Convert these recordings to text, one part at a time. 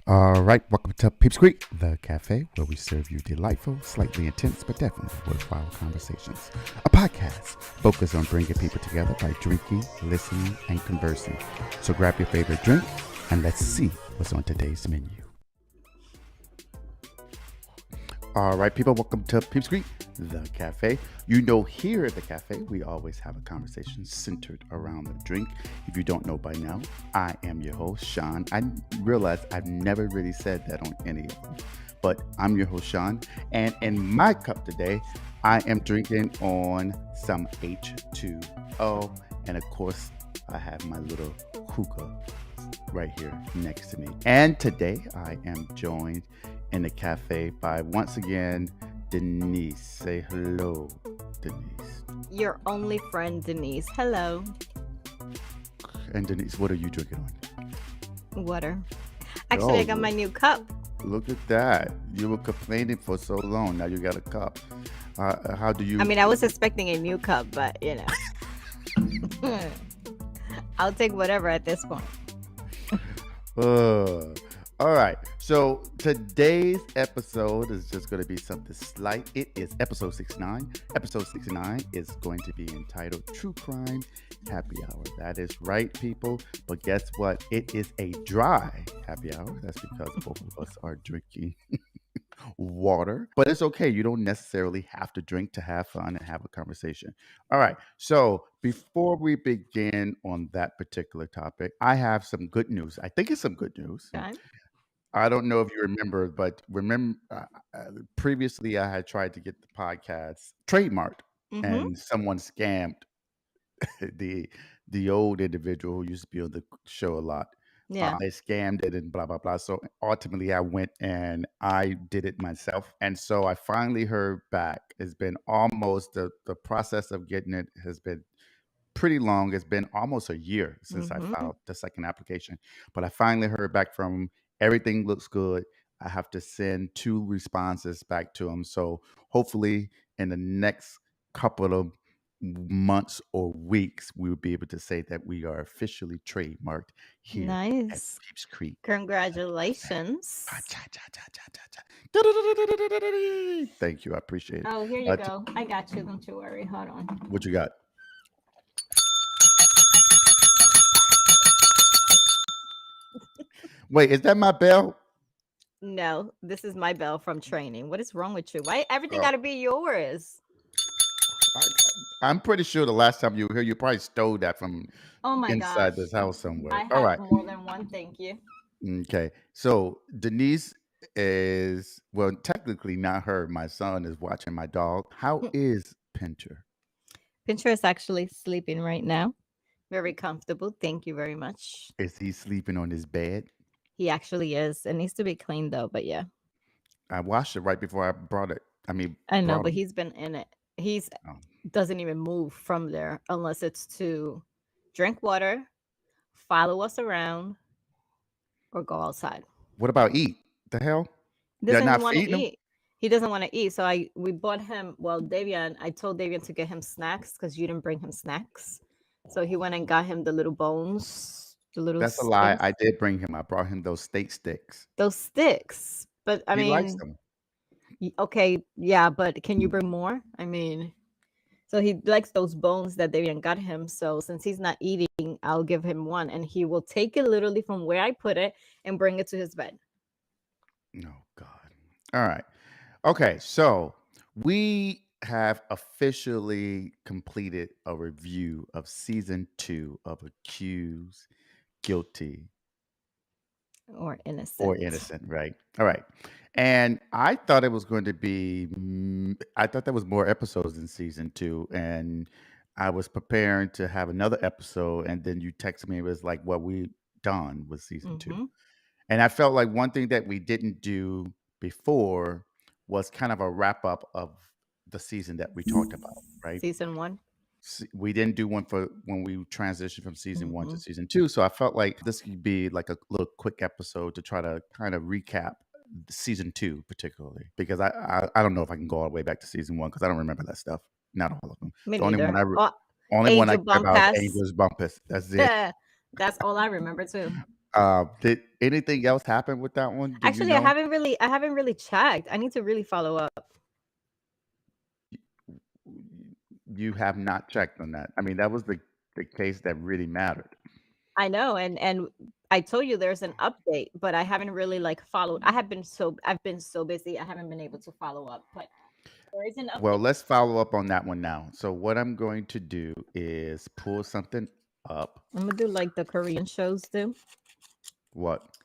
All right, welcome to Peeps Creek, the cafe where we serve you delightful, slightly intense, but definitely worthwhile conversations. A podcast focused on bringing people together by drinking, listening, and conversing. So grab your favorite drink and let's see what's on today's menu. All right, people, welcome to Peeps Creek, the cafe. You know, here at the cafe, we always have a conversation centered around the drink. If you don't know by now, I am your host, Sean. I realize I've never really said that on any of them, but I'm your host, Sean. And in my cup today, I am drinking on some H2O. And of course, I have my little hookah right here next to me. And today, I am joined in the cafe by once again Denise. Say hello, Denise. Your only friend, Denise. Hello. And Denise, what are you drinking on? Water. Actually, I got my new cup. Look at that. You were complaining for so long. Now you got a cup. How do you? I mean, I was expecting a new cup, but you know, I'll take whatever at this point. All right. So today's episode is just going to be something slight. It is episode 69. Episode 69 is going to be entitled True Crime Happy Hour. That is right, people. But guess what? It is a dry happy hour. That's because both of us are drinking water. But it's okay. You don't necessarily have to drink to have fun and have a conversation. All right. So before we begin on that particular topic, I have some good news. I think it's some good news. Okay. I don't know if you remember, but previously I had tried to get the podcast trademarked, and someone scammed the the old individual who used to be on the show a lot. Yeah. They scammed it and blah blah blah. So ultimately, I went and I did it myself, and so I finally heard back. It's been almost the process of getting it has been pretty long. It's been almost a year since I filed the second application, but I finally heard back from 'em. Everything looks good. I have to send 2 responses back to them. So hopefully, in the next couple of months or weeks, we will be able to say that we are officially trademarked here at Nice. Peeps Creek. Congratulations. Thank you. I appreciate it. Oh, here you go. I got you. Don't you worry. Hold on. What you got? Wait, is that my bell? No, this is my bell from training. What is wrong with you? Why everything Oh, got to be yours? I'm pretty sure the last time you were here, you probably stole that from Oh my gosh. inside this house somewhere. I All have right. more than one. Thank you. Okay. So Denise is, well, technically not her. My son is watching my dog. How is Pinter? Pincher is actually sleeping right now. Very comfortable. Thank you very much. Is he sleeping on his bed? He actually is. It needs to be cleaned though, but yeah. I washed it right before I brought it. I mean, I know, brought but him. he's been in it. He's Oh. doesn't even move from there unless it's to drink water, follow us around, or go outside. What about eat? The hell? He You're doesn't not want to feeding him? eat. He doesn't want to eat. So we bought him. Well, Davian, I told Davian to get him snacks because you didn't bring him snacks. So he went and got him the little bones, the little That's a lie. things, I did bring him. I brought him those steak sticks. those sticks. But I He likes mean, them. okay, yeah, but can you bring more? I mean, so he likes those bones that Davian got him. So since he's not eating, I'll give him one, and he will take it literally from where I put it and bring it to his bed. Oh, God. All right. Okay. So we have officially completed a review of season 2 of Accused, Guilty, Or or innocent. Innocent, right? All right. And I thought it was going to be, I thought there was more episodes in season 2. And I was preparing to have another episode. And then you texted me, it was like, what we done with season 2. Mm-hmm. And I felt like one thing that we didn't do before was kind of a wrap up of the season that we talked about, right? Season 1. We didn't do one for when we transitioned from season 1 to Mm-hmm. season 2. So I felt like this could be like a little quick episode to try to kind of recap season 2, particularly because I don't know if I can go all the way back to season 1 because I don't remember that stuff. Not all of them. Me The only one neither. only one I Angel care about is Bumpass. Angel's Bumpass. That's it. That's all I remember too. Did anything else happen with that one? Do you Actually, know? I haven't really checked. I need to really follow up. You have not checked on that. I mean, that was the case that really mattered. I know, and I told you there's an update, but I haven't really like followed. I've been so busy. I haven't been able to follow up, but there is an Well, update. let's follow up on that one now. So what I'm going to do is pull something up. I'm gonna do like the Korean shows do What?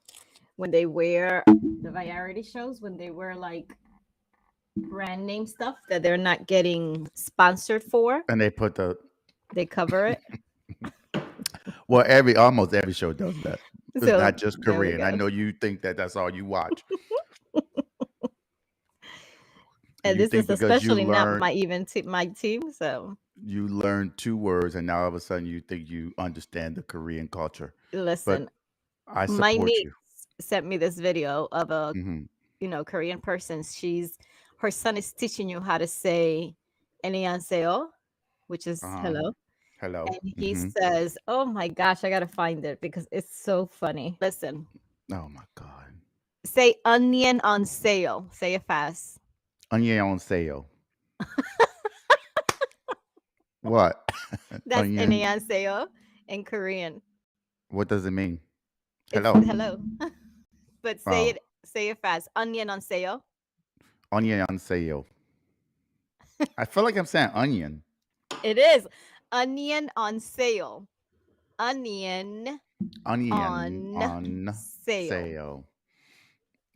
when they wear the variety shows when they wear like brand name stuff that they're not getting sponsored for. And they put the They cover it. well, every almost every show does that. It's So not just there we Korean. I go. know you think that that's all you watch. And You this think is because especially not my my team. So you learn two words and now all of a sudden you think you understand the Korean culture. But listen, I my support niece you. sent me this video of a Hmm. Korean person. Her son is teaching you how to say "안녕하세요," which is Uh-huh. hello. Hello. And he Hmm. says, "Oh my gosh, I gotta find it because it's so funny." Listen, Oh my God. say onion on sale. Say it fast. Annyeonghaseyo. What? That's Onion. 안녕하세요 in Korean. What does it mean? It's Hello. hello, but Oh. say it fast. Onion on sale. Annyeonghaseyo. I feel like I'm saying onion. It is onion on sale. Onion Onion on on sale. sale.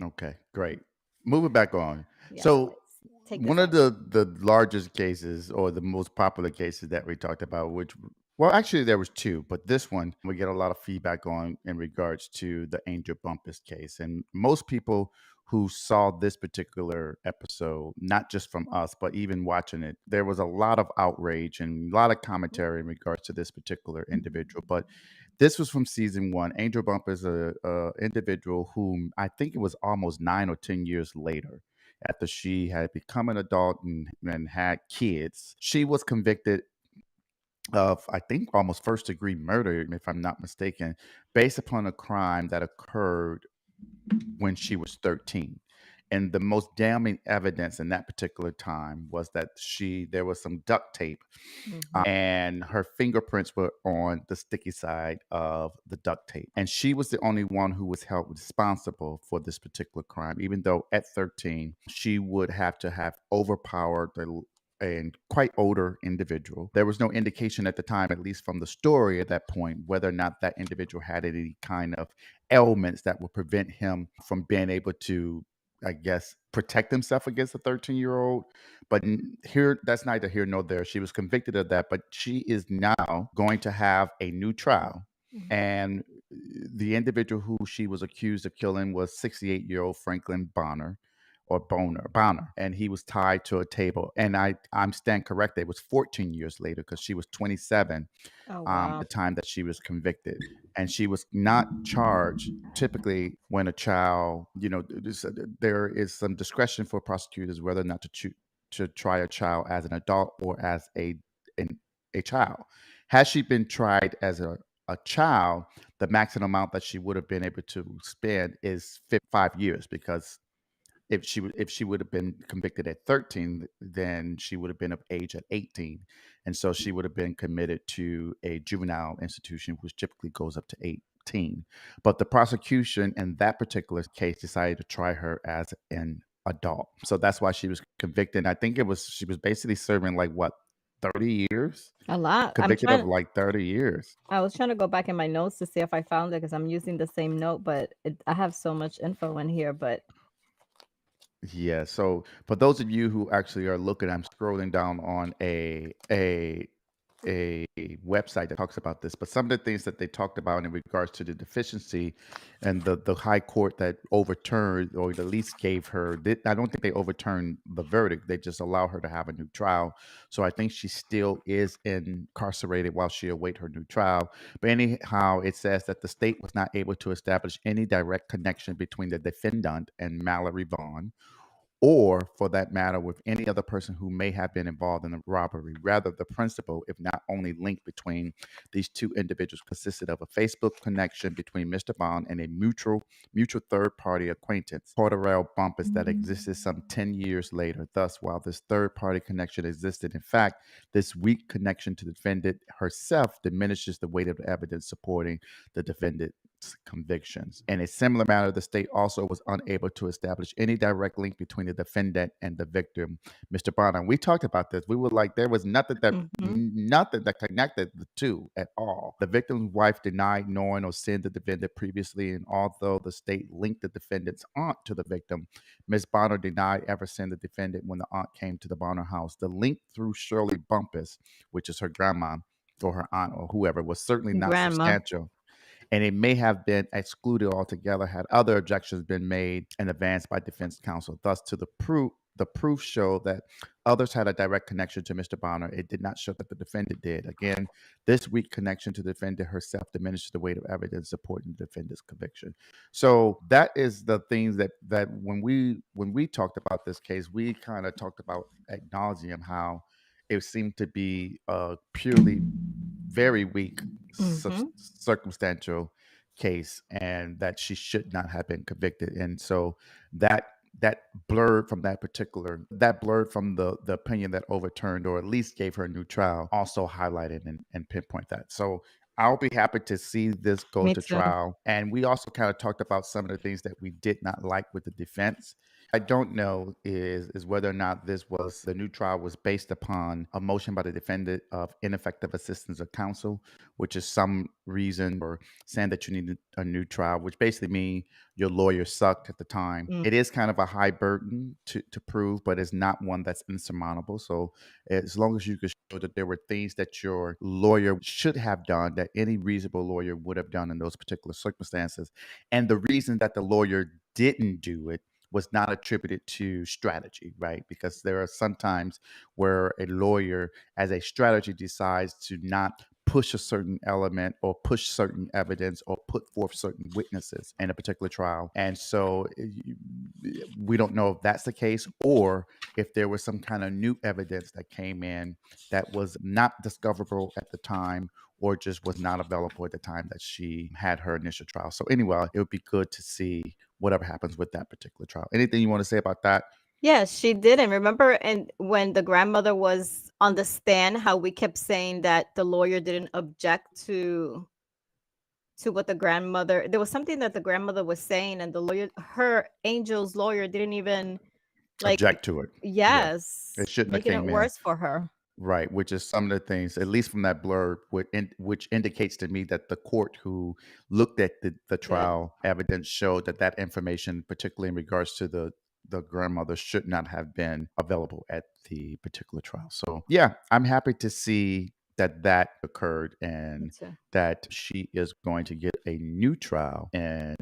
Okay, great. Moving back on. Yeah, So let's take one this of out. the largest cases or the most popular cases that we talked about, which well, actually there was two, but this one we get a lot of feedback on in regards to the Angel Bumpass case. And most people who saw this particular episode, not just from us, but even watching it, there was a lot of outrage and a lot of commentary in regards to this particular individual. But this was from season one. Angel Bump is a individual whom I think it was almost 9 or 10 years later, after she had become an adult and had kids. She was convicted of, I think, almost first degree murder, if I'm not mistaken, based upon a crime that occurred when she was 13. And the most damning evidence in that particular time was that there was some duct tape Mhm. and her fingerprints were on the sticky side of the duct tape. And she was the only one who was held responsible for this particular crime, even though at 13, she would have to have overpowered and quite older individual. There was no indication at the time, at least from the story at that point, whether or not that individual had any kind of ailments that would prevent him from being able to, I guess, protect himself against a 13-year-old. But here, that's neither here nor there. She was convicted of that, but she is now going to have a new trial. Mhm. And the individual who she was accused of killing was 68-year-old Franklin Bonner or Bonner, and he was tied to a table. And I'm stand corrected. It was 14 years later because she was 27 Oh wow. the time that she was convicted. And she was not charged. Typically, when a child, there is some discretion for prosecutors whether or not to try a child as an adult or as an, a child. Has she been tried as a child, the maximum amount that she would have been able to spend is 5 years, because if she would have been convicted at 13, then she would have been of age at 18, and so she would have been committed to a juvenile institution, which typically goes up to 18. But the prosecution in that particular case decided to try her as an adult, so that's why she was convicted. I think she was basically serving like what, 30 years, A lot. convicted of like 30 years. I was trying to go back in my notes to see if I found it because I'm using the same note, but I have so much info in here. But Yeah. So for those of you who actually are looking, I'm scrolling down on a website that talks about this. But some of the things that they talked about in regards to the deficiency and the high court that overturned, or at least gave her, I don't think they overturned the verdict. They just allow her to have a new trial. So I think she still is incarcerated while she await her new trial. But anyhow, it says that the state was not able to establish any direct connection between the defendant and Mallory Vaughn, or for that matter, with any other person who may have been involved in the robbery. Rather, the principal, if not only link between these two individuals, consisted of a Facebook connection between Mr. Bond and a mutual third party acquaintance, Porterell Bumpass, that existed some 10 years later. Thus, while this third party connection existed, in fact, this weak connection to the defendant herself diminishes the weight of the evidence supporting the defendant's convictions. In a similar manner, the state also was unable to establish any direct link between the defendant and the victim, Mr. Bond. And we talked about this. We were like, there was Hmm. nothing that connected the two at all. The victim's wife denied knowing or seeing the defendant previously, and although the state linked the defendant's aunt to the victim, Ms. Bonner denied ever seeing the defendant when the aunt came to the Bonner house. The link through Shirley Bumpass, which is her grandma or her aunt or whoever, was certainly not Grandma. substantial, and it may have been excluded altogether had other objections been made and advanced by defense counsel. Thus, to the proof showed that others had a direct connection to Mr. Bonner. It did not show that the defendant did. Again, this weak connection to the defendant herself diminishes the weight of evidence supporting the defendant's conviction. So that is the things that when we talked about this case, we kind of talked about ad nauseum how it seemed to be purely very weak Hmm. circumstantial case, and that she should not have been convicted. And so that that blurred from the opinion that overturned or at least gave her a new trial also highlighted and pinpoint that. So I'll be happy to see this go Me to too. trial. And we also kind of talked about some of the things that we did not like with the defense. I don't know is whether or not the new trial was based upon a motion by the defendant of ineffective assistance of counsel, which is some reason for saying that you need a new trial, which basically means your lawyer sucked at the time. Mm. It is kind of a high burden to prove, but it's not one that's insurmountable. So as long as you can show that there were things that your lawyer should have done, that any reasonable lawyer would have done in those particular circumstances, and the reason that the lawyer didn't do it was not attributed to strategy, right? Because there are sometimes where a lawyer, as a strategy, decides to not push a certain element or push certain evidence or put forth certain witnesses in a particular trial. And so we don't know if that's the case or if there was some kind of new evidence that came in that was not discoverable at the time or just was not available at the time that she had her initial trial. So anyway, it would be good to see whatever happens with that particular trial. Anything you want to say about that? Yes, she didn't. Remember, and when the grandmother was on the stand, how we kept saying that the lawyer didn't object to what the grandmother, there was something that the grandmother was saying, and the lawyer, her Angel's lawyer, didn't even like, Object to it. Yeah. It yes, shouldn't have making it came in. worse for her. Right, which is some of the things, at least from that blurb, which indicates to me that the court who looked at the Good. trial evidence showed that that information, particularly in regards to the grandmother, should not have been available at the particular trial. So yeah, I'm happy to see that occurred Me and too. that she is going to get a new trial in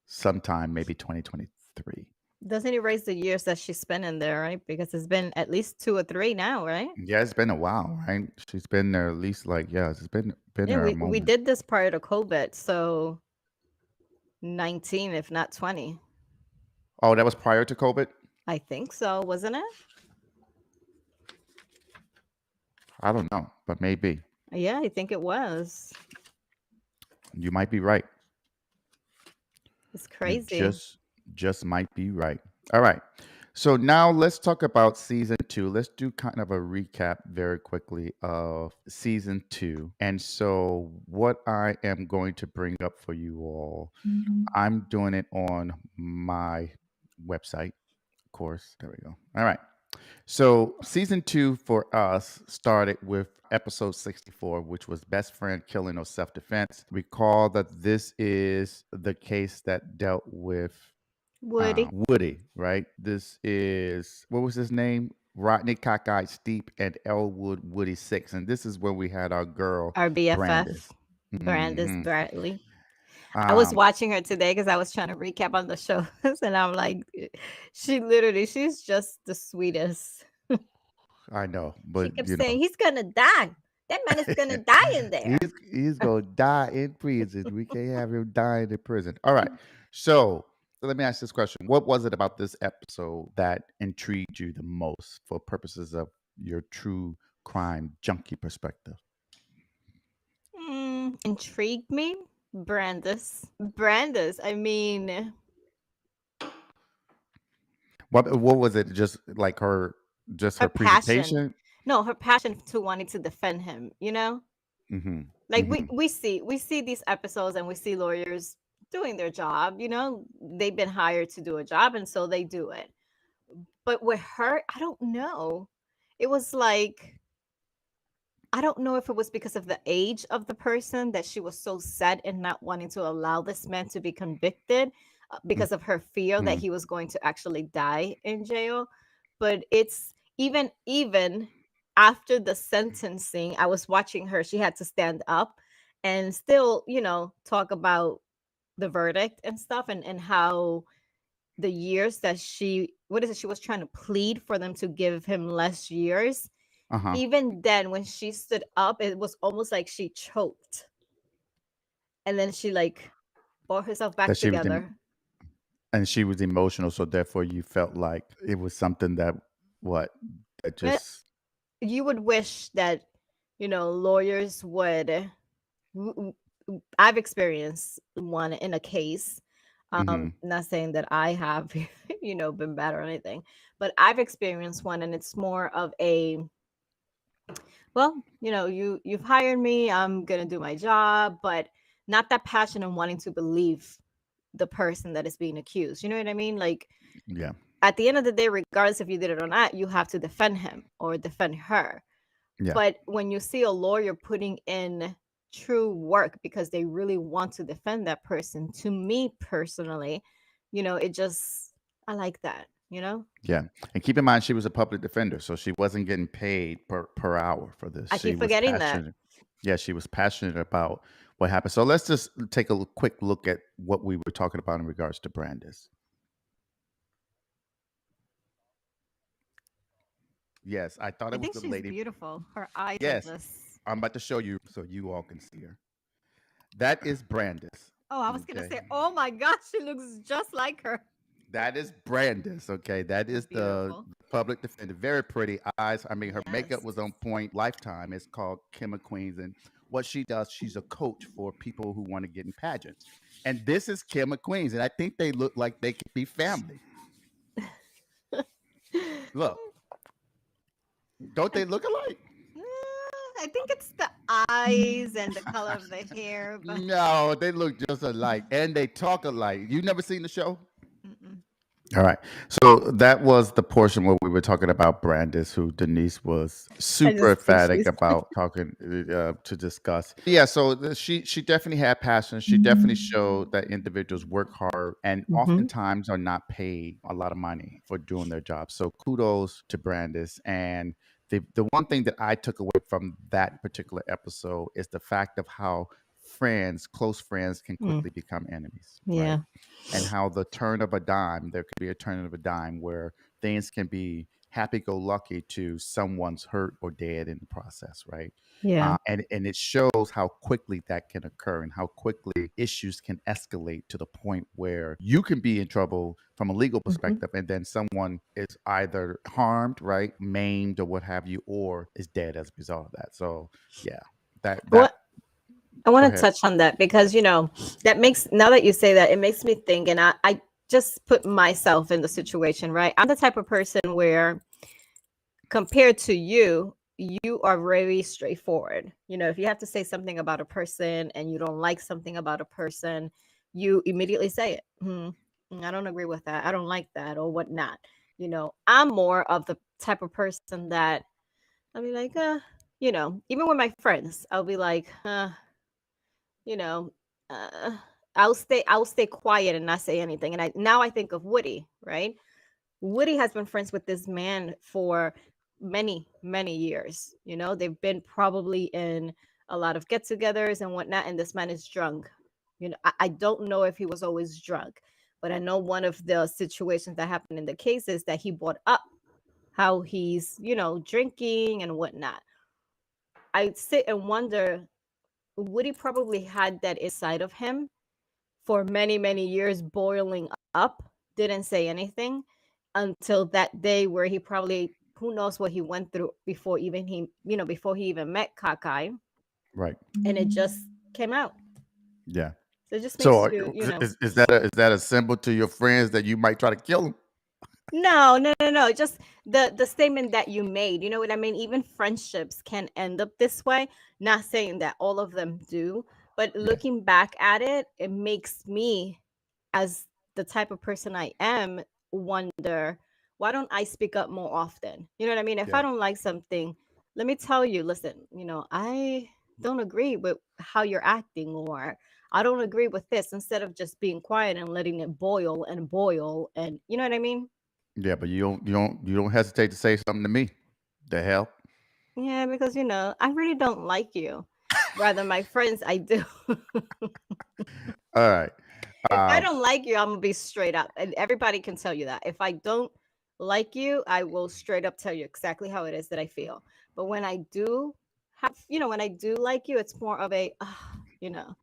sometime maybe 2023. Doesn't erase the years that she spent in there, right? Because it's been at least 2 or 3 now, right? Yeah, it's been a while, right? She's been there at least like yeah, it's been Yeah, there a we moment. did this prior to COVID, so 19, if not 20. Oh, that was prior to COVID? I think so, wasn't it? I don't know, but maybe. Yeah, I think it was. You might be right. It's You crazy. just might be right. All right. So now let's talk about season 2. Let's do kind of a recap very quickly of season 2. And so what I am going to bring up for you all, I'm doing it on my website, of course. There we go. All right. So season 2 for us started with episode 64, which was best friend killing or self-defense. Recall that this is the case that dealt with Woody. Woody, right? This is, what was his name? Rodney Cockeyed Steep and Elwood Woody Six. And this is where we had our girl, Our Brandis. BFF, Brandis hmm Bradley. I was Um, watching her today because I was trying to recap on the shows, and I'm like, she literally, she's just the sweetest. I know, She but kept you saying, know, "He's gonna die. That man is gonna die in there." he's gonna die in prison. We can't have him dying in prison. All right. So So let me ask this question: what was it about this episode that intrigued you the most, for purposes of your true crime junkie perspective? Intrigued me. Brandis. I mean, What was it? Just like just her her passion. presentation? No, her passion to wanting to defend him. Mm-hmm. Like we Mm-hmm. we see we see these episodes and we see lawyers doing their job. They've been hired to do a job, and so they do it. But with her, I don't know. It was like, I don't know if it was because of the age of the person that she was so set in not wanting to allow this man to be convicted, because of her fear that Mm-hmm. he was going to actually die in jail. But it's even after the sentencing, I was watching her. She had to stand up and still, talk about the verdict and stuff, and how the years that she was trying to plead for them to give him less years. Uh-huh. Even then, when she stood up, it was almost like she choked, and then she like brought herself That back she was together. and she was emotional, so therefore you felt like it was something that what that Eh, just You would wish that, lawyers would. I've experienced one in a case. mm-hmm. Not saying that I have, been bad or anything, but I've experienced one, and it's more of a, well, you've hired me, I'm gonna do my job, but not that passion and wanting to believe the person that is being accused. You know what I mean? Like, Yeah. at the end of the day, regardless if you did it or not, you have to defend him or defend her. Yeah. But when you see a lawyer putting in true work because they really want to defend that person, to me personally, it just, I like that. Yeah. And keep in mind she was a public defender, so she wasn't getting paid per hour for this. I She keep was forgetting that. passionate. Yeah, she was passionate about what happened. So let's just take a quick look at what we were talking about in regards to Brandis. Yes, I thought I it was think the she's lady. beautiful. Her eyes are Yes, just. I'm about to show you so you all can see her. That is Brandis. Oh, I was gonna Okay. say, oh my gosh, she looks just like her. That is Brandis. Okay. That is the Beautiful. public defender. Very pretty eyes. I mean, her makeup Yes. was on point. Lifetime. It's called Kim of Queens. And what she does, she's a coach for people who want to get in pageants. And this is Kim of Queens. And I think they look like they could be family. Look, don't they look alike? I think it's the eyes and the color of the hair, but No, they look just alike. And they talk alike. You never seen the show? mm-mm. All right. So that was the portion where we were talking about Brandis, who Denise was I super just think emphatic she's. about talking to discuss. Yeah. So she definitely had passion. She definitely showed that individuals work hard and Mhm. oftentimes are not paid a lot of money for doing their job. So kudos to Brandis. And the one thing that I took away from that particular episode is the fact of how close friends, can Mm, quickly become enemies, right? yeah. And how the turn of a dime, there could be a turn of a dime where things can be happy go lucky to someone's hurt or dead in the process, right? Yeah. And it shows how quickly that can occur and how quickly issues can escalate to the point where you can be in trouble from a legal Mhm. perspective, and then someone is either harmed, right, maimed, or what have you, or is dead as a result of that. So, yeah, that What I go want to ahead. touch on that because that makes, now that you say that, it makes me think, and I just put myself in the situation, right? I'm the type of person where, compared to you are very straightforward. If you have to say something about a person and you don't like something about a person, you immediately say it. I don't agree with that. I don't like that or whatnot. I'm more of the type of person that I'll be like, even with my friends, I'll be like, you know, uh, I'll stay quiet and not say anything. And I think of Woody, right? Woody has been friends with this man for many, many years. They've been probably in a lot of get-togethers and whatnot, and this man is drunk. I don't know if he was always drunk, but I know one of the situations that happened in the case is that he brought up how he's, drinking and whatnot. I sit and wonder, Woody probably had that inside of him for many, many years boiling up, didn't say anything until that day where he probably, who knows what he went through before even he, before he even met Kakai, Right. and it just came out. Yeah. So it just So makes you, is that a symbol to your friends that you might try to kill them? no, no, no, no. Just the statement that you made. You know what I mean? Even friendships can end up this way. Not saying that all of them do, but Yeah. looking back at it, it makes me, as the type of person I am, wonder, why don't I speak up more often? You know what I mean? If I Yeah. don't like something, let me tell you, listen, I don't agree with how you're acting, or I don't agree with this, instead of just being quiet and letting it boil and you know what I mean? Yeah, but you don't hesitate to say something to me. The hell? Yeah, because I really don't like you. Rather, my friends, I do. All right. If I Um, don't like you, I'm gonna be straight up, and everybody can tell you that. If I don't like you, I will straight up tell you exactly how it is that I feel. But when I do when I do like you, it's more of a, you know,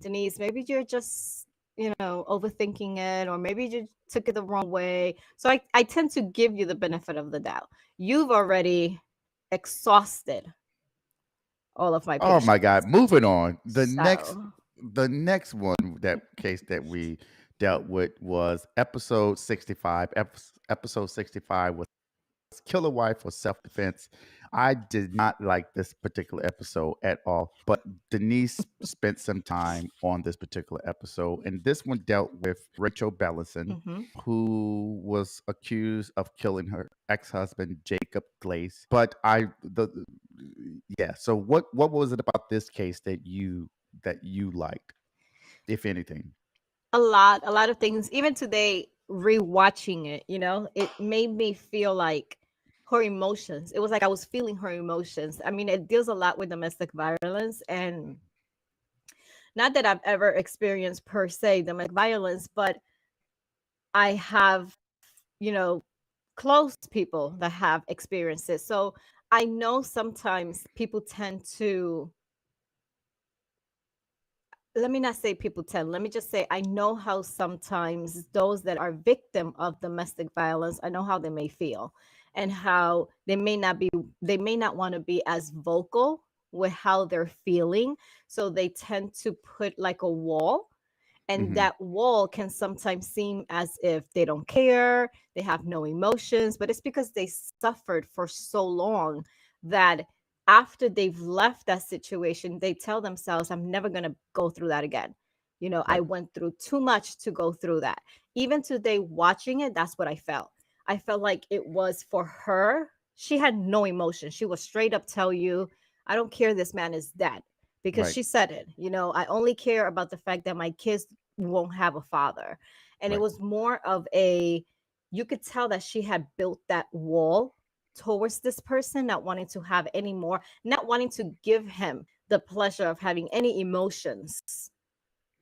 Denise, maybe you're just, overthinking it, or maybe you took it the wrong way. So I tend to give you the benefit of the doubt. You've already exhausted all of my oh my patience. God. Moving on. So, The next one, that case that we dealt with, was episode 65. Episode 65 was Kill a Wife for Self Defense. I did not like this particular episode at all, but Denise spent some time on this particular episode. And this one dealt with Rachel Bellison, mhm. who was accused of killing her ex-husband Jacob Glaze. But yeah. So what was it about this case that you liked, if anything? A lot of things. Even today, rewatching it, it made me feel like her emotions. It was like I was feeling her emotions. I mean, it deals a lot with domestic violence, and not that I've ever experienced per se domestic violence, but I have, close people that have experienced it. So I know sometimes people tend to, let me not say people tend, let me just say I know how sometimes those that are victim of domestic violence, I know how they may feel, and how they may not want to be as vocal with how they're feeling. So they tend to put like a wall, and Hmm. that wall can sometimes seem as if they don't care, they have no emotions, but it's because they suffered for so long that after they've left that situation, they tell themselves, I'm never going to go through that again. I Right. went through too much to go through that. Even today, watching it, that's what I felt. I felt like it was for her. She had no emotion. She would straight up tell you, I don't care, this man is dead, because Right. she said it. I only care about the fact that my kids won't have a father. And it Right. was more of a, you could tell that she had built that wall towards this person, not wanting to have any more, not wanting to give him the pleasure of having any emotions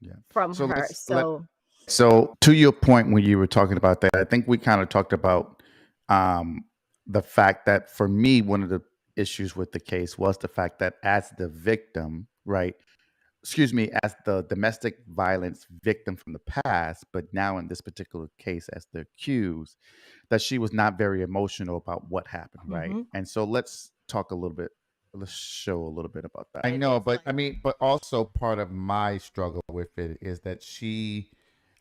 Yeah. from So her. So, so to your point when you were talking about that, I think we kind of talked about um, the fact that, for me, one of the issues with the case was the fact that, as the victim, right? Excuse me, as the domestic violence victim from the past, but now in this particular case as the accused, that she was not very emotional about what happened, right? mhm. And so let's talk a little bit. Let's show a little bit about I that. It know, is but like, I mean, but also part of my struggle with it is that she,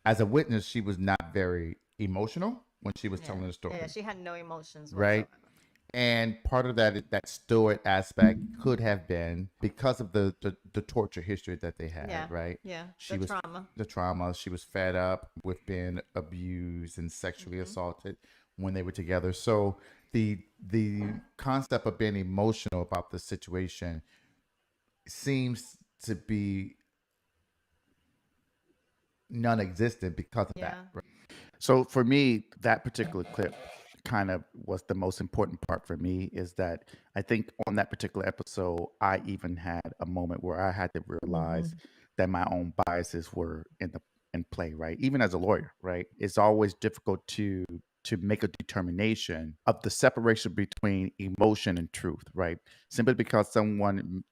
as a witness, she was not very emotional when she was yeah, telling the yeah, story, she had no emotions right? whatsoever. And part of that stoic aspect could have been because of the torture history that they had, Yeah, right? yeah, the She was trauma. the trauma. She was fed up with being abused and sexually Hmm. assaulted when they were together. So the concept of being emotional about the situation seems to be non-existent because of that. Yeah. Right? So for me, that particular clip kind of was the most important part for me, is that I think on that particular episode, I even had a moment where I had to realize Hmm. that my own biases were in play, right? Even as a lawyer, right? It's always difficult to make a determination of the separation between emotion and truth, right? Simply because someone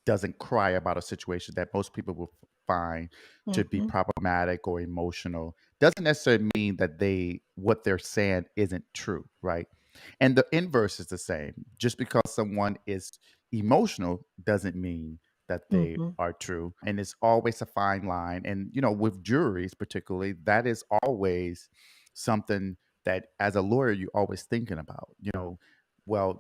doesn't cry about a situation, that most people will find to be Mhm. problematic or emotional doesn't necessarily mean that what they're saying isn't true, right? And the inverse is the same. Just because someone is emotional doesn't mean that they Mhm. are true. And it's always a fine line. And, with juries, particularly, that is always something that as a lawyer, you're always thinking about, well,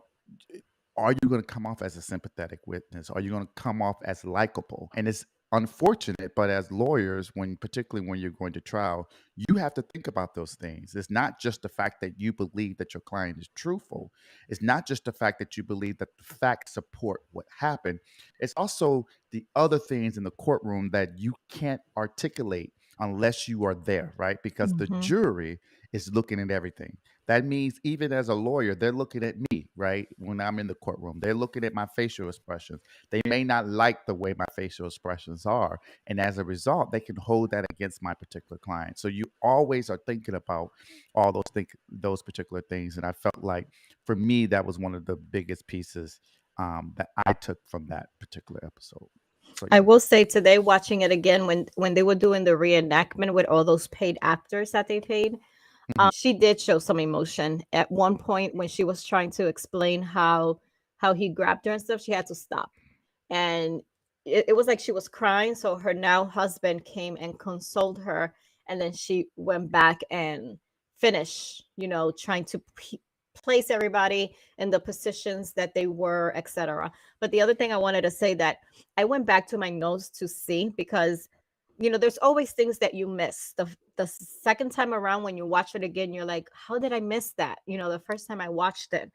are you going to come off as a sympathetic witness? Are you going to come off as likable? And it's unfortunate, but as lawyers, particularly when you're going to trial, you have to think about those things. It's not just the fact that you believe that your client is truthful. It's not just the fact that you believe that the facts support what happened. It's also the other things in the courtroom that you can't articulate unless you are there, right? Because the Mhm. jury is looking at everything. That means even as a lawyer, they're looking at me, right? When I'm in the courtroom, they're looking at my facial expressions. They may not like the way my facial expressions are. And as a result, they can hold that against my particular client. So you always are thinking about all those particular things. And I felt like for me, that was one of the biggest pieces that I took from that particular episode. So I yeah. will say today, watching it again, when they were doing the reenactment with all those paid actors that they paid, Mhm. she did show some emotion at one point when she was trying to explain how he grabbed her and stuff. She had to stop, and it was like she was crying. So her now husband came and consoled her, and then she went back and finished, trying to place everybody in the positions that they were, etc. But the other thing I wanted to say, that I went back to my notes to see, because there's always things that you miss. The second time around when you watch it again, you're like, how did I miss that? The first time I watched it.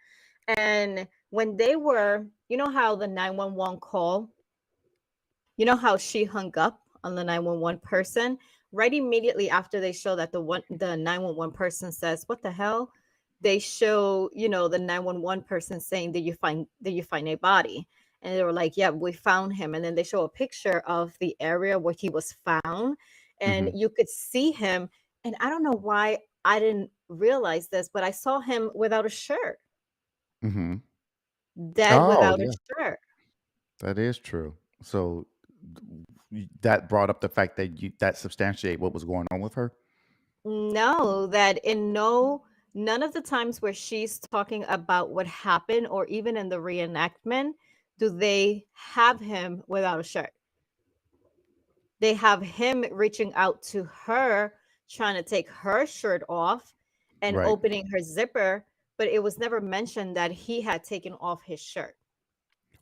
And when they were, how the 911 call, how she hung up on the 911 person, right immediately after they show that the 911 person says, what the hell? They show, the 911 person saying, did you find a body? And they were like, yeah, we found him. And then they show a picture of the area where he was found, and Mhm. you could see him. And I don't know why I didn't realize this, but I saw him without a shirt, Mhm. dead Oh, without a yeah. shirt. That is true. So that brought up the fact that that substantiate what was going on with her. No, that in none of the times where she's talking about what happened, or even in the reenactment, do they have him without a shirt. They have him reaching out to her, trying to take her shirt off and Right. opening her zipper, but it was never mentioned that he had taken off his shirt.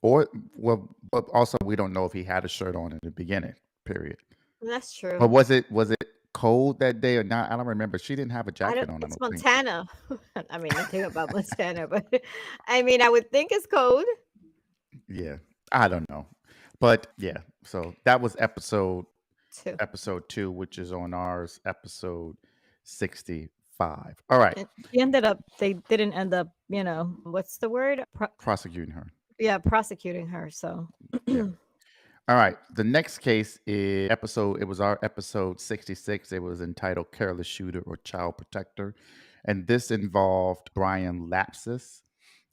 Or well, but also we don't know if he had a shirt on in the beginning. Period. That's But true. was it cold that day or not? I don't remember. She didn't have a I jacket don't on. I It's don't think. Montana. I mean, nothing about Montana, but I mean, I would think it's cold Yeah, I don't know. But yeah, so that was too. episode 2, which is on ours, episode 65. All right, And they didn't end up, what's the word? prosecuting her. Yeah, prosecuting her. So, Yeah. All right. The next case is it was our episode 66. It was entitled Careless Shooter or Child Protector. And this involved Brian Lapsus,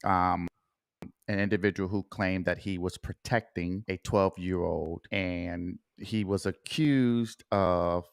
um, an individual who claimed that he was protecting a 12-year-old, and he was accused of,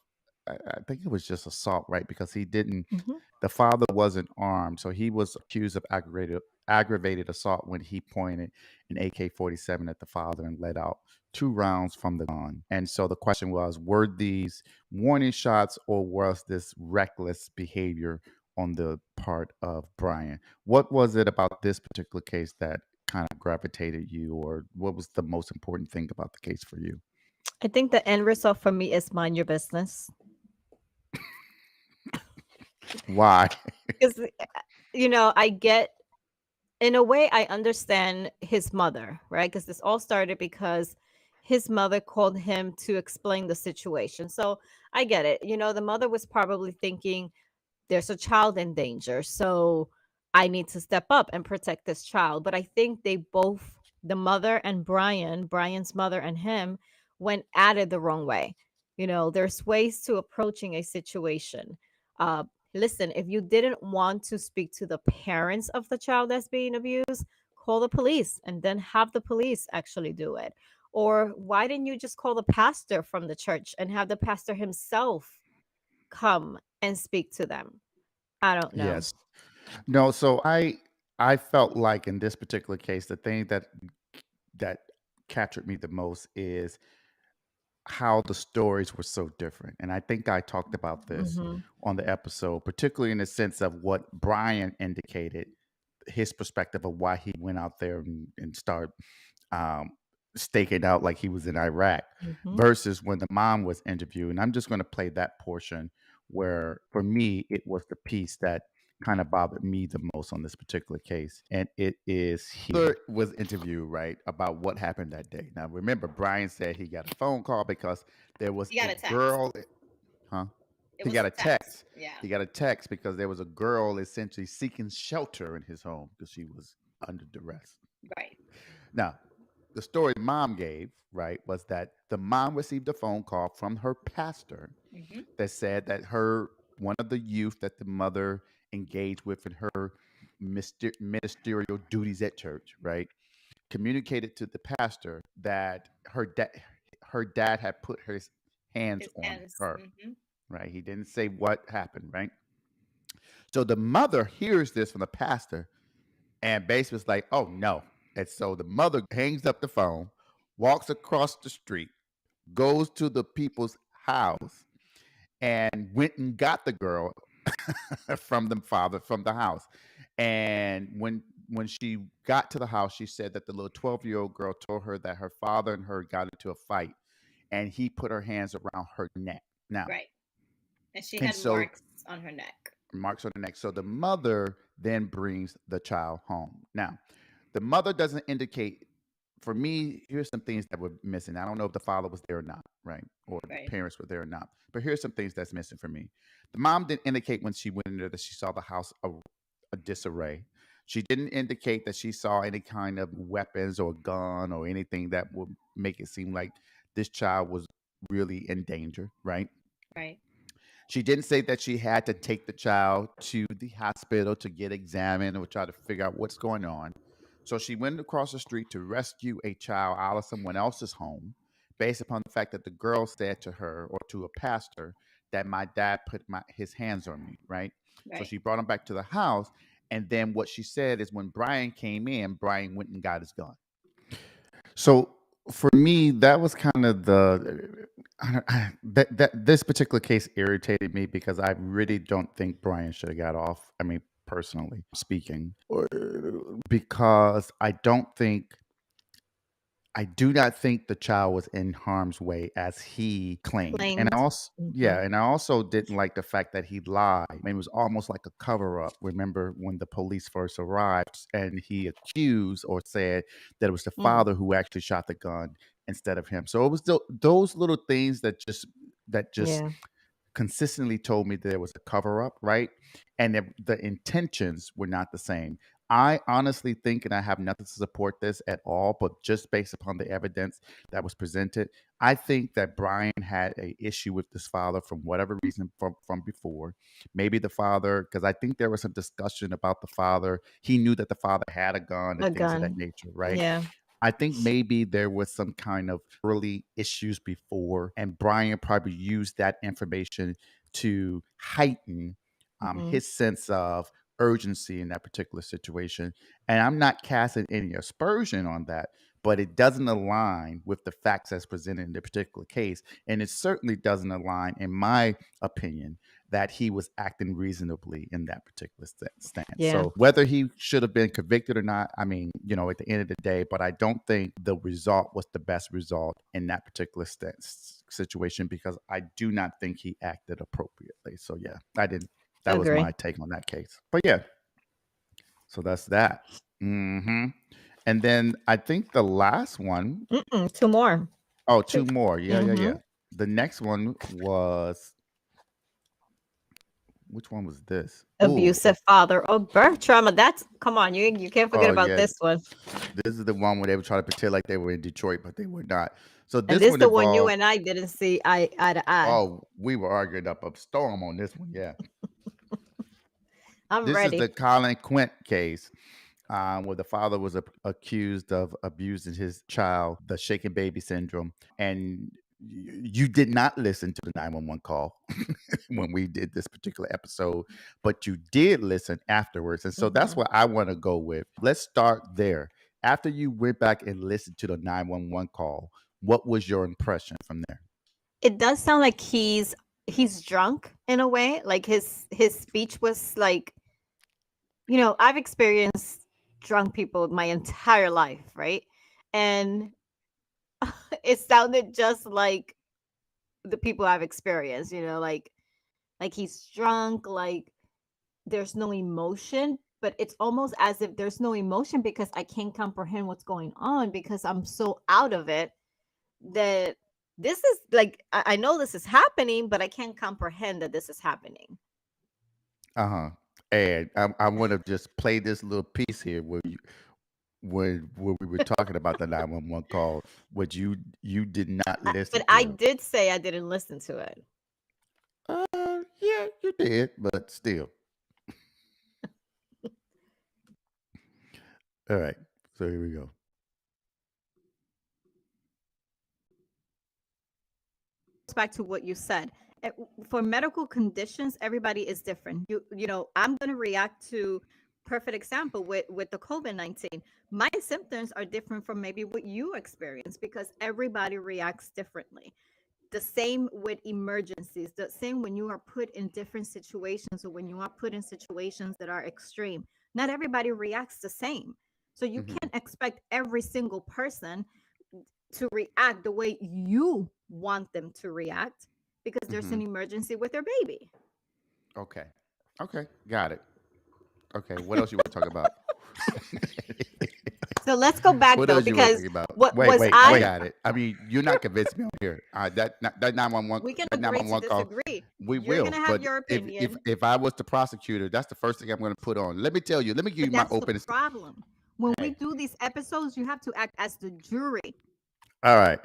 I think it was just assault, right? Because mhm. the father wasn't armed. So he was accused of aggravated assault when he pointed an AK-47 at the father and let out 2 rounds from the gun. And so the question was, were these warning shots, or was this reckless behavior on the part of Brian? What was it about this particular case that kind of gravitated you, or what was the most important thing about the case for you? I think the end result for me is mind your business. Why? Because, I get, in a way, I understand his mother, right? Because this all started because his mother called him to explain the situation. So I get it. The mother was probably thinking, there's a child in danger. So I need to step up and protect this child. But I think they both, the mother and Brian's mother and him, went at it the wrong way. There's ways to approaching a situation. Uh, Listen, if you didn't want to speak to the parents of the child that's being abused, call the police and then have the police actually do it. Or why didn't you just call the pastor from the church and have the pastor himself come and speak to them? I don't know. Yes. No, so I felt like in this particular case, the thing that captured me the most is how the stories were so different. And I think I talked about this Hmm. on the episode, particularly in the sense of what Brian indicated, his perspective of why he went out there and started um, staking out like he was in Iraq, Hmm. versus when the mom was interviewed. And I'm just going to play that portion where, for me, it was the piece that kind of bothered me the most on this particular case. And it is here. Was interviewed, right, about what happened that day. Now, remember, Brian said he got a phone call because there was He got a a text. girl, huh? It He was got a a text. text. Yeah. He got a text because there was a girl essentially seeking shelter in his home because she was under duress. Right. Now, the story mom gave, right, was that the mom received a phone call from her pastor Hmm. that said that her one of the youth that the mother engaged with in her ministerial duties at church, right, communicated to the pastor that her dad had put his hands His on hands. her, Hmm. right? He didn't say what happened, right? So the mother hears this from the pastor and basically was like, oh no. And so the mother hangs up the phone, walks across the street, goes to the people's house, and went and got the girl from the father from the house. And when she got to the house, she said that the little 12-year-old girl told her that her father and her got into a fight, and he put her hands around her neck. Now, Right. And she and had so marks on her neck. marks on the neck. So the mother then brings the child home. Now, the mother doesn't indicate. For me, here's some things that were missing. I don't know if the father was there or not, right? Or the Right. parents were there or not. But here's some things that's missing for me. The mom didn't indicate when she went in there that she saw the house a disarray. She didn't indicate that she saw any kind of weapons or gun or anything that would make it seem like this child was really in danger, right? Right. She didn't say that she had to take the child to the hospital to get examined or try to figure out what's going on. So she went across the street to rescue a child out of someone else's home based upon the fact that the girl said to her or to a pastor that my dad put his hands on me, right? So Right. she brought him back to the house. And then what she said is when Brian came in, Brian went and got his gun. So for me, that was kind of that this particular case irritated me because I really don't think Brian should have got off. I mean, personally speaking, because I do not think the child was in harm's way as he claimed. And I Claimed. also, Hmm. yeah, and I also didn't like the fact that he lied. I mean, it was almost like a cover up. Remember when the police first arrived and he accused or said that it was the Mm. father who actually shot the gun instead of him. So it was those little things that just Yeah. consistently told me there was a cover up, right? And the intentions were not the same. I honestly think, and I have nothing to support this at all, but just based upon the evidence that was presented, I think that Brian had a issue with this father from whatever reason from before. Maybe the father, because I think there was some discussion about the father. He knew that the father had a gun A and things of that gun. nature, right? Yeah. I think maybe there was some kind of early issues before, and Brian probably used that information to heighten Hmm. his sense of urgency in that particular situation. And I'm not casting any aspersion on that, but it doesn't align with the facts as presented in the particular case. And it certainly doesn't align, in my opinion, that he was acting reasonably in that particular stance. Yeah. So whether he should have been convicted or not, I mean, at the end of the day, but I don't think the result was the best result in that particular situation because I do not think he acted appropriately. So yeah, I didn't. That was Agree. my take on that case. But yeah, so that's that. And then I think the last one, Mm-mm, two more. oh, Two. two more. Yeah, yeah, Hmm. yeah. The next one was, which one was this? Abusive father or birth trauma. That's come on. You can't forget Oh about yeah. this one. This is the one where they were trying to pretend like they were in Detroit, but they were not. So And this this one the one you involved, and I didn't see eye to eye. oh, we were arguing up a storm on this one. Yeah. I'm This is ready. the Colin Quint case. where the father was accused of abusing his child, the shaken baby syndrome, and you did not listen to the 911 call when we did this particular episode, but you did listen afterwards. And so that's Mhm. what I want to go with. Let's start there. After you went back and listened to the 911 call, what was your impression from there? It does sound like he's drunk in a way. Like his speech was like, I've experienced drunk people my entire life, right? And it sounded just like the people I've experienced, like he's drunk, like there's no emotion, but it's almost as if there's no emotion because I can't comprehend what's going on because I'm so out of it that this is like I know this is happening, but I can't comprehend that this is happening. Uh huh. And I want to just play this little piece here where when we were talking about the 911 call, which you did not But listen I to. did say I didn't listen to it. Yeah, you did, but still. All right. So here we go. Back to what you said. For medical conditions, everybody is different. I'm going to react to perfect example with the COVID-19. My symptoms are different from maybe what you experience because everybody reacts differently. The same with emergencies, the same when you are put in different situations or when you are put in situations that are extreme. Not everybody reacts the same. So you Hmm. can't expect every single person to react the way you want them to react because there's Hmm. an emergency with their baby. Okay. Okay. Got it. Okay. What else you want to talk about? So let's go back What though, else you want to because talk about? what Wait, was wait. I I got it. I mean, you're not convincing me on here. That 911 we can that agree to 911 call. disagree. We You're will, gonna have but your if opinion, if I was the prosecutor, that's the first thing I'm going to put on. Let me tell you. Let me give but you my that's the open. problem. When we Hey. do these episodes, you have to act as the jury. All right.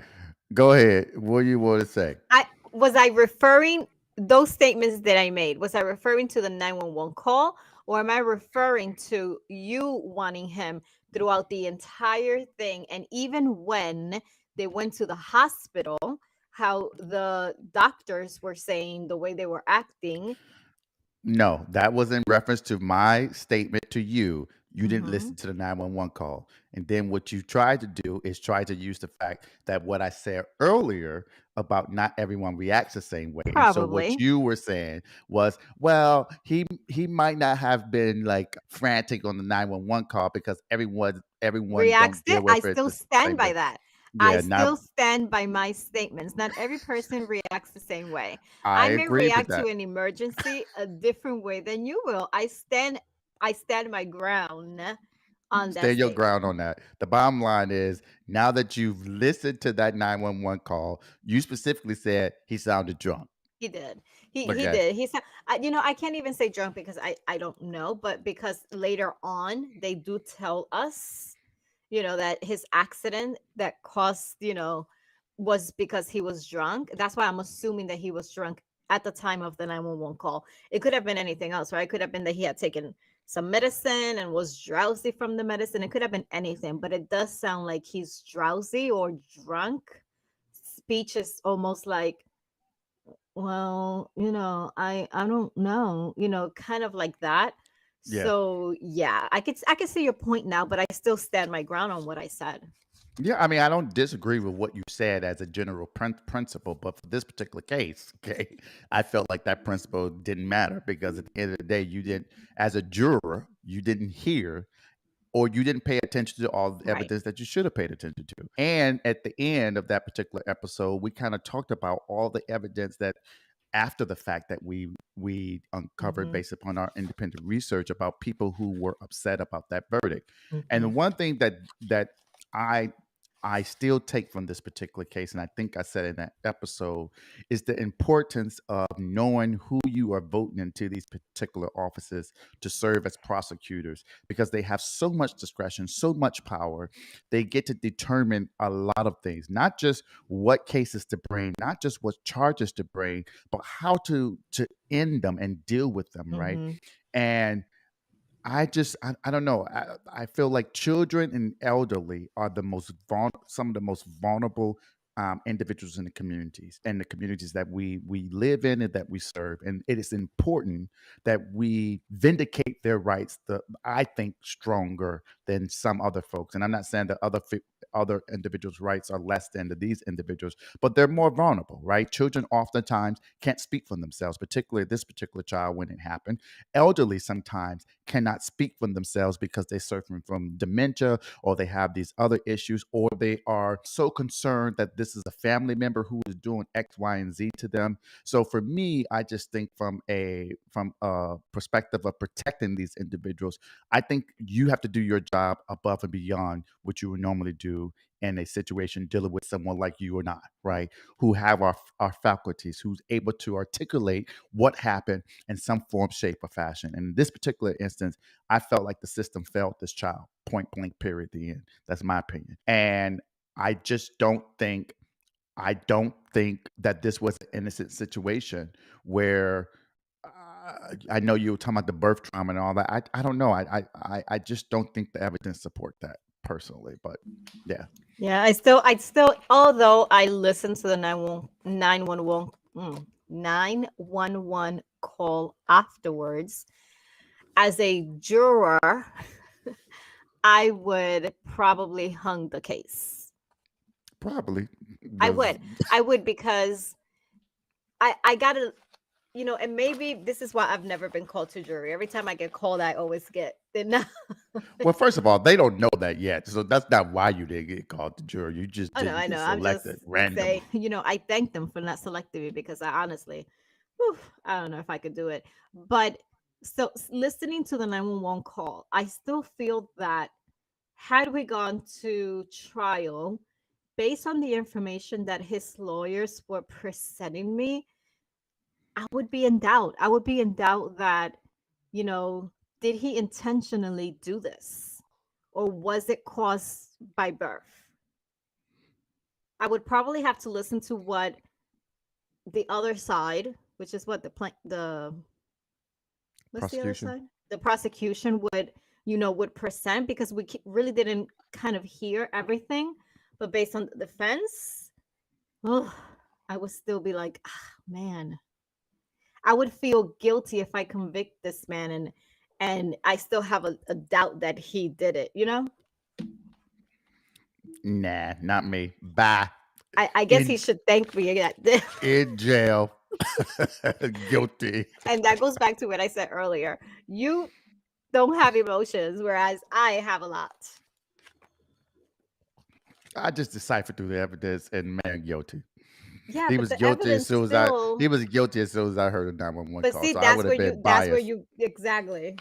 Go ahead. What do you want to say? I referring those statements that I made, was I referring to the 911 call or am I referring to you wanting him throughout the entire thing? And even when they went to the hospital, how the doctors were saying the way they were acting. No, that was in reference to my statement to you. You didn't Hmm. listen to the 911 call. And then what you tried to do is try to use the fact that what I said earlier about not everyone reacts the same way. And so what Probably you were saying was, well, he might not have been like frantic on the 911 call because everyone reacts don't it. deal I with it still the stand same way. by that. I Yeah, still now stand by my statements. Not every person reacts the same way. I I may agree with react to that. an emergency a different way than you will. I stand my ground on that Stand your statement. ground on that. The bottom line is now that you've listened to that 911 call, you specifically said he sounded drunk. He did. He Okay. did. He said, I can't even say drunk because I don't know, but because later on they do tell us, that his accident that caused, was because he was drunk. That's why I'm assuming that he was drunk at the time of the 911 call. It could have been anything else, right? It could have been that he had taken some medicine and was drowsy from the medicine. It could have been anything, but it does sound like he's drowsy or drunk. Speech is almost like, well, I don't know, kind of like that. Yeah. So yeah, I could see your point now, but I still stand my ground on what I said. Yeah, I mean, I don't disagree with what you said as a general principle, but for this particular case, okay, I felt like that principle didn't matter because at the end of the day, you didn't, as a juror, you didn't hear or you didn't pay attention to all the Right. evidence that you should have paid attention to. And at the end of that particular episode, we kind of talked about all the evidence that after the fact that we uncovered Hmm. based upon our independent research about people who were upset about that verdict. And the Hmm. one thing that I I still take from this particular case, and I think I said in that episode, is the importance of knowing who you are voting into these particular offices to serve as prosecutors because they have so much discretion, so much power. They get to determine a lot of things, not just what cases to bring, not just what charges to bring, but how to end them and deal with them, right? Hmm. And I don't know. I feel like children and elderly are some of the most vulnerable individuals in the communities that we live in and that we serve. And it is important that we vindicate their rights. I think stronger than some other folks. And I'm not saying that other individuals' rights are less than these individuals, but they're more vulnerable, right? Children oftentimes can't speak for themselves, particularly this particular child when it happened. Elderly sometimes cannot speak for themselves because they're suffering from dementia or they have these other issues, or they are so concerned that this is a family member who is doing X, Y, and Z to them. So for me, I just think from a perspective of protecting these individuals, I think you have to do your job above and beyond what you would normally do in a situation dealing with someone like you or not, right? Who have our faculties, who's able to articulate what happened in some form, shape, or fashion. And in this particular instance, I felt like the system failed this child, point blank, period, the end. That's my opinion. And I just don't think that this was an innocent situation where I know you were talking about the birth trauma and all that. I don't know. I just don't think the evidence support that personally. But yeah, Yeah, I still, although I listened to the 911, 911 call afterwards, as a juror, I would probably hung the case. probably I the would. I would because I gotta, and maybe this is why I've never been called to jury. Every time I get called, I always get denied. well. First of all, they don't know that yet, so that's not why you didn't get called to jury. You just Oh no, didn't I get know. I'm selected just randomly. saying, I thank them for not selecting me because I honestly, whew, I don't know if I could do it. But so listening to the 911 call, I still feel that had we gone to trial based on the information that his lawyers were presenting me, I would be in doubt. I would be in doubt that, you know, did he intentionally do this? Or was it caused by birth? I would probably have to listen to what the other side, which is what the what's the other Prosecution. side? The prosecution would present, because we really didn't kind of hear everything, but based on the defense, oh, I would still be like, man, I would feel guilty if I convict this man and I still have a doubt that he did it, you know? Nah, not me. Bye. I guess In he should thank me that. in jail. Guilty. And that goes back to what I said earlier. You don't have emotions, whereas I have a lot. I just deciphered through the evidence and man guilty. Yeah, He but was the guilty as evidence soon as I still. he was guilty as soon as I heard the 911 But call. see, So I would have been that's where biased. you exactly.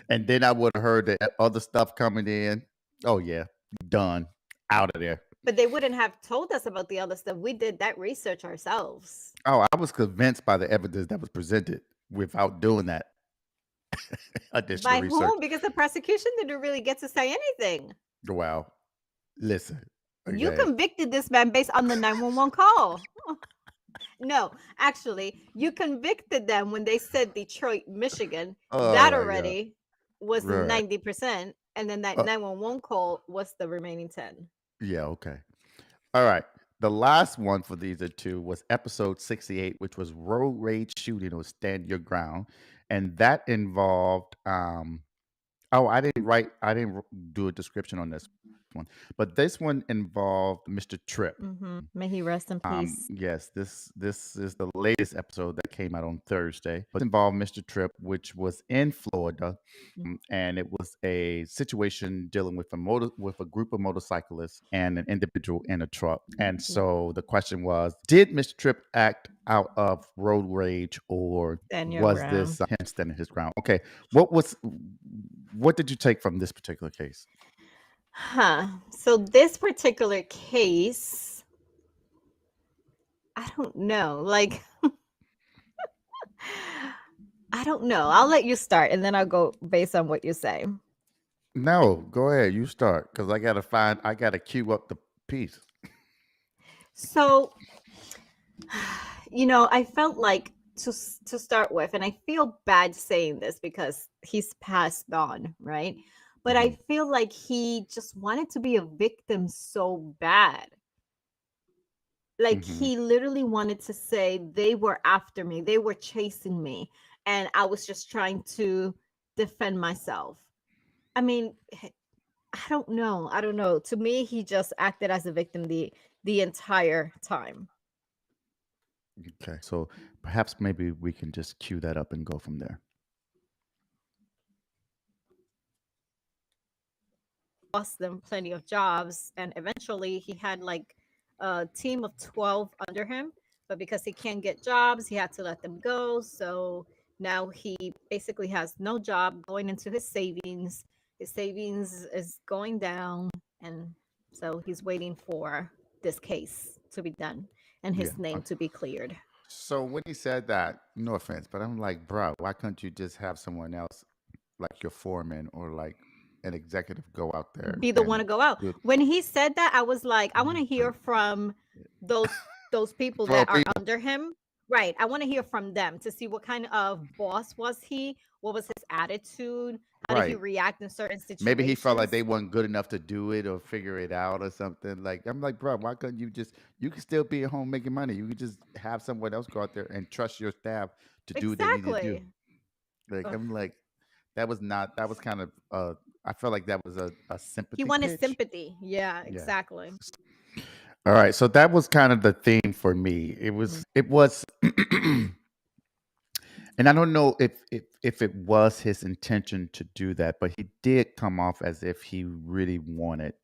And then I would have heard the other stuff coming in. Oh yeah, done. Out of there. But they wouldn't have told us about the other stuff. We did that research ourselves. Oh, I was convinced by the evidence that was presented without doing that additional By research. whom? Because the prosecution didn't really get to say anything. Wow. Listen. You Okay. convicted this man based on the 911 call. No, actually, you convicted them when they said Detroit, Michigan. Oh That my God. already was the Right. 90%. And then that Uh, 911 call was the remaining 10. yeah, okay. All right. The last one for these are two was episode 68, which was road rage shooting or stand your ground. And that involved oh, I didn't do a description on this one. But this one involved Mr. Tripp. May he rest in peace. Yes, this is the latest episode that came out on Thursday. But it involved Mr. Tripp, which was in Florida, and it was a situation dealing with a group of motorcyclists and an individual in a truck. And so the question was, did Mr. Tripp act out of road rage, or Stand your was ground. this him standing his ground? Okay, what did you take from this particular case? Huh. So this particular case, I don't know. Like, I don't know. I'll let you start and then I'll go based on what you say. No, go ahead. You start because I gotta queue up the piece. So, I felt like to start with, and I feel bad saying this because he's passed on, right? But I Mhm. feel like he just wanted to be a victim so bad. Like Hmm. he literally wanted to say they were after me, they were chasing me, and I was just trying to defend myself. I mean, I don't know. I don't know. To me, he just acted as a victim the entire time. Okay. So perhaps maybe we can just cue that up and go from there. Lost them plenty of jobs, and eventually he had like a team of 12 under him, but because he can't get jobs he had to let them go. So now he basically has no job, going into his savings is going down, and so he's waiting for this case to be done and Yeah. his name to be cleared. So when he said that, no offense, but I'm like, bro, why couldn't you just have someone else, like your foreman or like an executive, go out there Be the one to and go out. do it When he said that, I was like, I want to hear from those people that 12 are people? under him. Right. I want to hear from them to see what kind of boss was he? What was his attitude? How did he Right. react in certain Maybe he felt like they situations? weren't good enough to do it or figure it out or something. Like I'm like, bro, why couldn't you just? You can still be at home making money. You can just have someone else go out there and trust your staff to do what they need to do. Exactly. Like Ugh. I'm like, that was not. That was kind of. I felt like that was a He sympathy wanted pitch. sympathy. Yeah, Yeah. exactly. All right. So that was kind of the theme for me. It Mhm. was. It was. And I don't know if it was his intention to do that, but he did come off as if he really wanted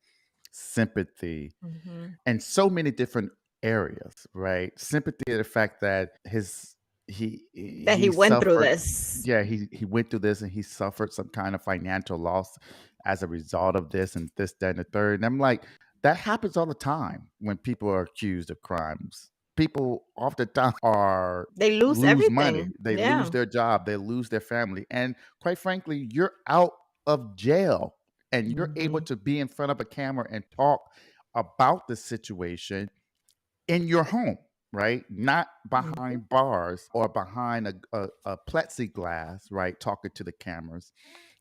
sympathy Mhm. in so many different areas, right? Sympathy of the fact that That he he went through suffered. this. Yeah, he went through this and he suffered some kind of financial loss as a result of this and this, that, and the third. And I'm like, that happens all the time when people are accused of crimes. People oftentimes are They lose lose money, everything. they lose Yeah. their job, they lose their family, and quite frankly, you're out of jail and you're able Mhm. to be in front of a camera and talk about the situation in your home, right? Not Mhm. behind bars or behind a plexiglass, right? Talking to the cameras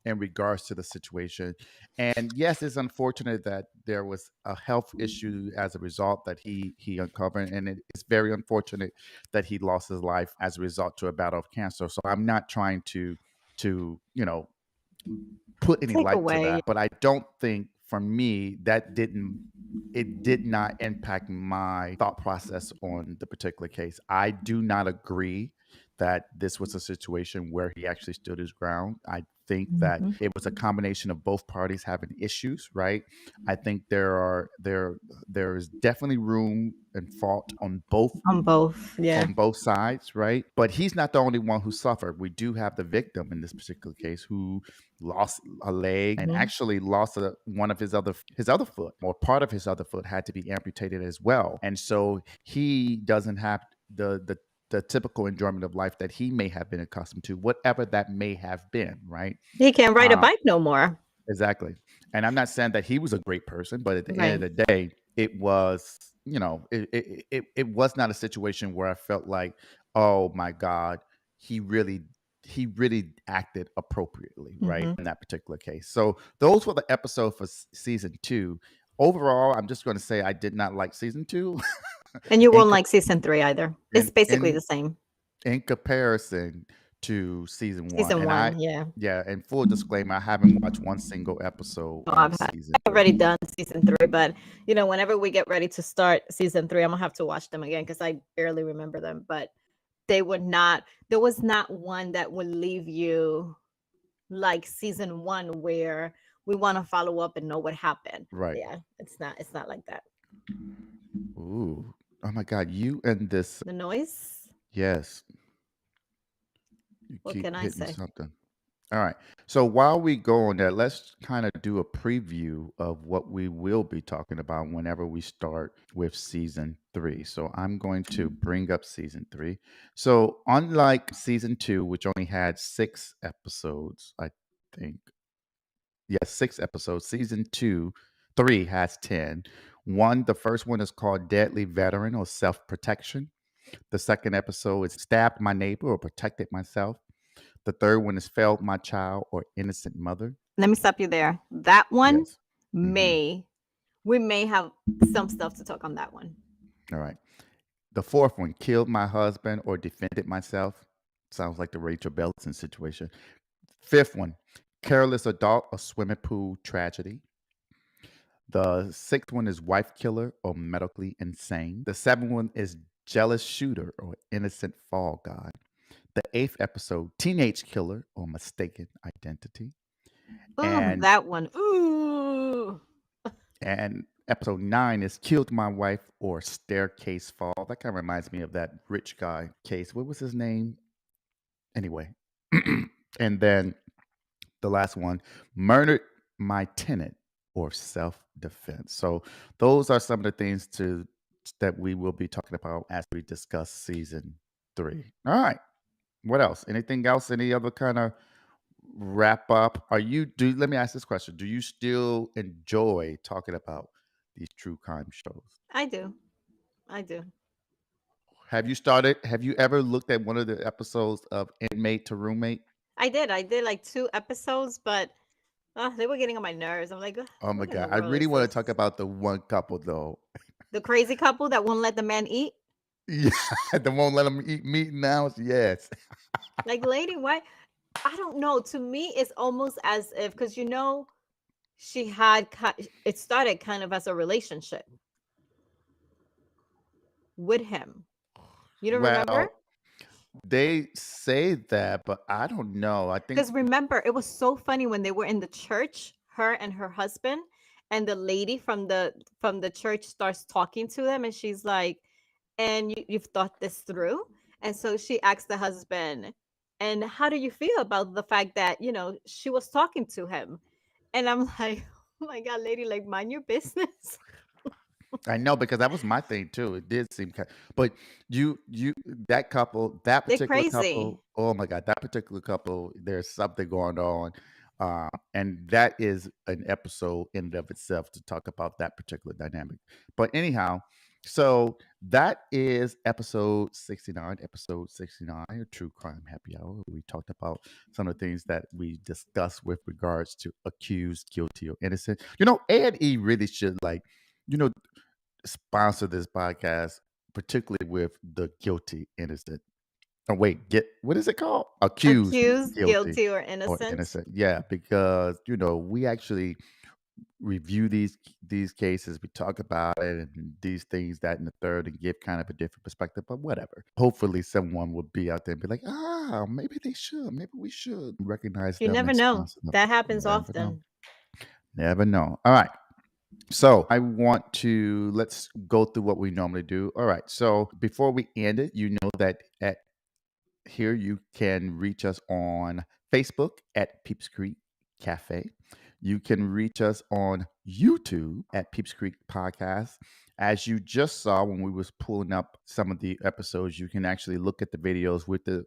in regards to the situation. And yes, it's unfortunate that there was a health issue as a result that he uncovered, and it's very unfortunate that he lost his life as a result to a battle of cancer. So I'm not trying to put any Take light to away. that, but I don't think for me that did not impact my thought process on the particular case. I do not agree that this was a situation where he actually stood his ground. I think that Mhm. it was a combination of both parties having issues, right? I think there is definitely room and fault On both. Yeah. on both sides, right? But he's not the only one who suffered. We do have the victim in this particular case who lost a leg and Mhm. actually lost one of his other foot, or part of his other foot had to be amputated as well. And so he doesn't have the typical enjoyment of life that he may have been accustomed to, whatever that may have been, right? He can't ride a Uh, bike no more. Exactly. And I'm not saying that he was a great person, but at the end Right. of the day, it was, it was not a situation where I felt like, oh my God, he really he really acted appropriately, right? Mhm. In that particular case. So those were the episodes for season two. Overall, I'm just going to say I did not like season two. And you in, won't co- like season 3 either. It's in basically the in same. in comparison to season one. Season And 1, yeah. yeah, and full disclaimer, I haven't watched one single episode No, of season I've three. already done season 3, but whenever we get ready to start season 3, I'm gonna have to watch them again because I barely remember them. But they would not. There was not one that would leave you like season 1, where we want to follow up and know what happened. Right. Yeah, it's not. It's not like that. Ooh. Oh my God. You and this. The noise. Yes. You What keep can I hitting say? something. All right. So while we go on that, let's kind of do a preview of what we will be talking about whenever we start with season three. So I'm going to bring up season three. So unlike season two, which only had 6 episodes, I think. Yes, 6 episodes. Three has 10. The first one is called Deadly Veteran or Self Protection. The second episode is stabbed my neighbor or protected myself. The third one is failed my child or innocent mother. Let me stop you there. That one Yes. Mhm. we may have some stuff to talk on that one. All right. The fourth one, killed my husband or defended myself. Sounds like the Rachel Belson situation. Fifth one, careless adult or swimming pool tragedy. The sixth one is wife killer or medically insane. The seventh one is jealous shooter or innocent fall guy. The eighth episode, teenage killer or mistaken identity. Oh, And that one. Ooh. and episode 9 is killed my wife or staircase fall. That kind of reminds me of that rich guy case. What was his name? Anyway. And then the last one, murdered my tenant or self-defense. So those are some of the things that we will be talking about as we discuss season 3. All right. What else? Anything else? Any other kind of wrap up? Let me ask this question. Do you still enjoy talking about these true crime shows? I do. I do. Have you ever looked at one of the episodes of Inmate to Roommate? I did. I did like 2 episodes, but they were getting on my nerves. I'm like, Oh my what in the God. I world really is want this? to talk about the one couple though. The crazy couple that won't let the man eat? Yeah, they won't let them eat meat now. Yes. Like, lady, why? I don't know. To me, it's almost as if, because she had, it started kind of as a relationship with him. You don't remember? Well, they say that, but I don't know. I think Because remember, it was so funny when they were in the church, her and her husband, and the lady from the church starts talking to them, and she's like, "And you've thought this through?" And so she asks the husband, "And how do you feel about the fact that she was talking to him?" And I'm like, "Oh my God, lady, like mind your business." I know because that was my thing too. It did seem kind, but you that couple, that They're particular crazy. couple. Oh my God, that particular couple. There's something going on, and that is an episode in and of itself to talk about that particular dynamic. But anyhow, so that is episode 69. Episode 69, a True Crime Happy Hour. We talked about some of the things that we discussed with regards to accused, guilty, or innocent. A&E really should you know sponsor this podcast, particularly with the guilty, innocent. Oh wait, get what is it called? Accused, Accused, guilty, guilty, or or innocent. innocent. Yeah, because we actually review these cases, we talk about it, and these things, that, and the third, and give kind of a different perspective. But whatever. Hopefully, someone will be out there and be like, maybe they should, maybe we should recognize You them never and know. sponsor them. That happens Never know. often. Never know. All right. So let's go through what we normally do. All right. So before we end it, you know that at here you can reach us on Facebook at Peeps Creek Cafe. You can reach us on YouTube at Peeps Creek Podcast. As you just saw when we was pulling up some of the episodes, you can actually look at the videos with the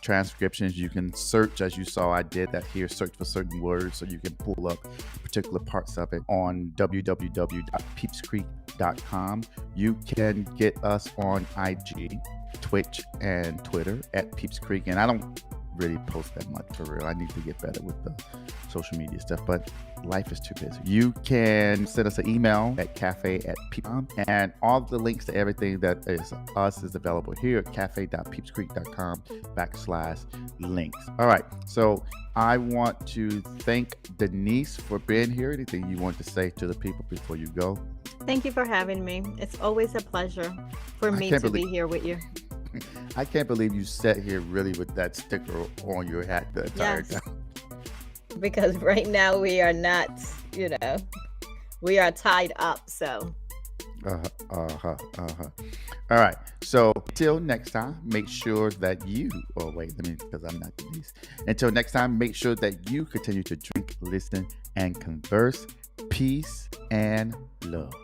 transcriptions. You can search, as you saw I did that here, search for certain words so you can pull up particular parts of it on www.peepscreek.com. You can get us on IG, Twitch, and Twitter at Peeps Creek. And I don't really post that much, for real. I need to get better with the social media stuff, but life is too busy. You can send us an email at cafe@peep.com, and all the links to everything that is us is available here at cafe.peepscreek.com/links. All right, so I want to thank Denise for being here. Anything you want to say to the people before you go? Thank you for having me. It's always a pleasure for me to be here with you. I can't believe you sat here really with that sticker on your hat the entire Yes. time. Because right now we are not, we are tied up. So All right. So until next time, make sure that because I'm not Denise. Until next time, make sure that you continue to drink, listen, and converse. Peace and love.